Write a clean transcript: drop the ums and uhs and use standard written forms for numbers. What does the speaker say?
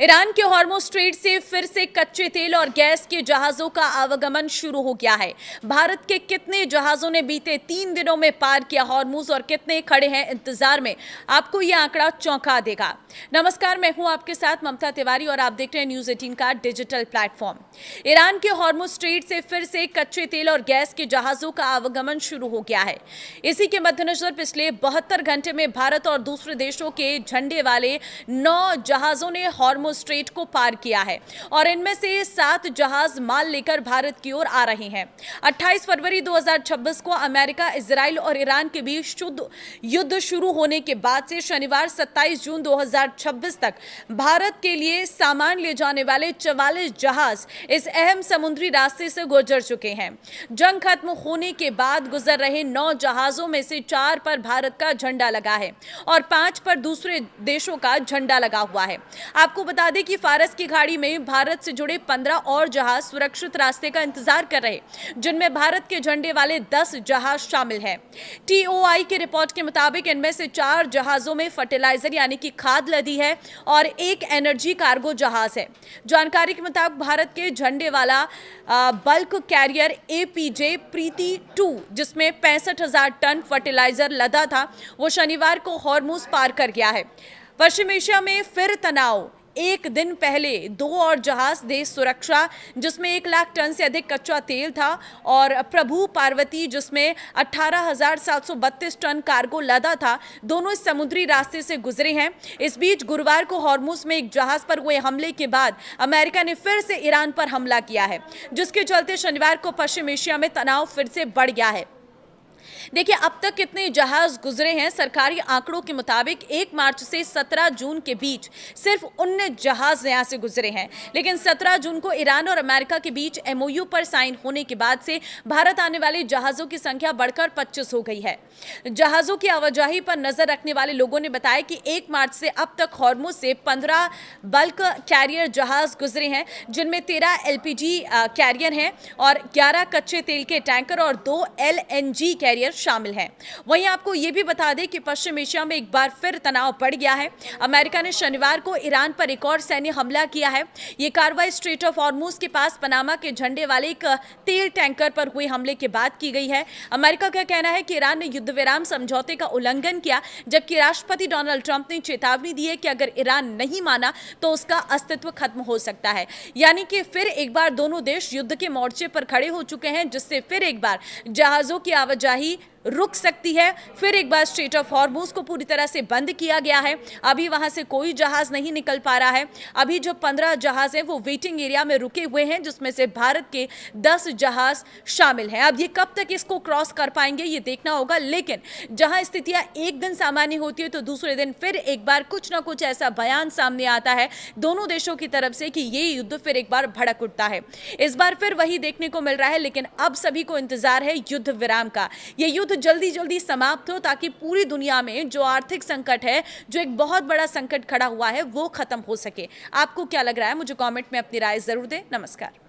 Iran के Hormuz straight से फिर से कच्चे तेल और गैस के जहाजों का आवागमन शुरू हो गया है। भारत के कितने जहाजों ने बीते 3 दिनों में पार किया हॉर्मुज़ और कितने खड़े हैं इंतजार में, आपको यह आंकड़ा चौंका देगा। नमस्कार, मैं हूं आपके साथ ममता तिवारी और आप देख रहे हैं न्यूज़ 18 का डिजिटल प्लेटफॉर्म। ईरान के हॉर्मुज़ स्ट्रेट से फिर से कच्चे तेल और गैस के जहाजों का आवागमन शुरू हो गया है। इसी के मद्देनजर पिछले 72 घंटे में भारत और दूसरे देशों के झंडे वाले 9 जहाजों ने हॉर्मुज़ स्ट्रेट को पार किया है और इनमें से 7 जहाज माल लेकर भारत की ओर आ रहे हैं। 28 फरवरी 2026 को अमेरिका, इजराइल और ईरान के बीच युद्ध शुरू होने के बाद से शनिवार 27 जून 2026 तक भारत के लिए सामान ले जाने वाले 44 जहाज इस अहम समुद्री रास्ते से गुजर चुके हैं। जंग खत्म होने के बाद गुजर रहे 9 जहाजों में से 4 पर भारत का झंडा लगा है और 5 पर दूसरे देशों का झंडा लगा हुआ है। आपको बता दें कि फारस की खाड़ी में भारत से जुड़े 15 और जहाज सुरक्षित रास्ते का इंतजार कर रहे, जिनमें भारत के झंडे वाले 10 जहाज शामिल हैं। टीओआई की रिपोर्ट के मुताबिक इनमें से 4 जहाजों में फर्टिलाइजर यानी कि खाद लदी है और एक एनर्जी कार्गो जहाज है। जानकारी के मुताबिक भारत के झंडे वाला बल्क कैरियर एपीजे प्रीति 2, जिसमें 65,000 टन फर्टिलाइजर लदा था, वो शनिवार को हॉर्मुज़ पार कर गया है। पश्चिम एशिया में फिर तनाव। एक दिन पहले 2 और जहाज देश सुरक्षा, जिसमें 1 लाख टन से अधिक कच्चा तेल था, और प्रभु पार्वती, जिसमें 18,732 टन कार्गो लदा था, दोनों इस समुद्री रास्ते से गुजरे हैं। इस बीच गुरुवार को हॉर्मुज़ में एक जहाज पर हुए हमले के बाद अमेरिका ने फिर से ईरान पर हमला किया है, जिसके चलते शनिवार को पश्चिम एशिया में तनाव फिर से बढ़ गया है। देखिए, अब तक कितने जहाज गुजरे हैं। सरकारी आंकड़ों के मुताबिक 1 मार्च से 17 जून के बीच सिर्फ 19 जहाज यहां से गुजरे हैं, लेकिन 17 जून को ईरान और अमेरिका के बीच एमओयू पर साइन होने के बाद से भारत आने वाले जहाजों की संख्या बढ़कर 25 हो गई है। जहाजों की आवाजाही पर नजर रखने वाले लोगों ने बताया कि 1 मार्च से अब तक हॉर्मुज़ से 15 बल्क कैरियर जहाज गुजरे हैं, जिनमें 13 एलपीजी कैरियर हैं और 11 कच्चे तेल के टैंकर और 2 एलएनजी कैरियर शामिल हैं। वहीं आपको यह भी बता दें कि पश्चिम एशिया में एक बार फिर तनाव बढ़ गया है। अमेरिका ने शनिवार को ईरान पर एक और सैन्य हमला किया है। यह कार्रवाई स्ट्रेट ऑफ हॉर्मुज़ के पास पनामा के झंडे वाले एक तेल टैंकर पर हुए हमले के बाद की गई है। अमेरिका का कहना है कि ईरान ने युद्ध विराम समझौते का उल्लंघन किया, जबकि राष्ट्रपति डोनाल्ड ट्रंप ने चेतावनी दी है कि अगर ईरान नहीं माना तो उसका अस्तित्व खत्म हो सकता है। यानी कि फिर एक बार दोनों देश युद्ध के मोर्चे पर खड़े हो चुके हैं, जिससे फिर एक बार जहाजों की आवाजाही रुक सकती है। फिर एक बार स्ट्रेट ऑफ हॉर्मुज़ को पूरी तरह से बंद किया गया है। अभी वहां से कोई जहाज नहीं निकल पा रहा है। अभी जो 15 जहाज हैं वो वेटिंग एरिया में रुके हुए हैं, जिसमें से भारत के 10 जहाज शामिल हैं। अब ये कब तक इसको क्रॉस कर पाएंगे ये देखना होगा, लेकिन जहां स्थितियां एक दिन सामान्य होती है तो दूसरे दिन फिर एक बार कुछ ना कुछ ऐसा बयान सामने आता है दोनों देशों की तरफ से कि ये युद्ध फिर एक बार भड़क उठता है। इस बार फिर वही देखने को मिल रहा है, लेकिन अब सभी को इंतजार है युद्ध विराम का। ये युद्ध जल्दी समाप्त हो, ताकि पूरी दुनिया में जो आर्थिक संकट है, जो एक बहुत बड़ा संकट खड़ा हुआ है, वो खत्म हो सके। आपको क्या लग रहा है? मुझे कमेंट में अपनी राय जरूर दें। नमस्कार।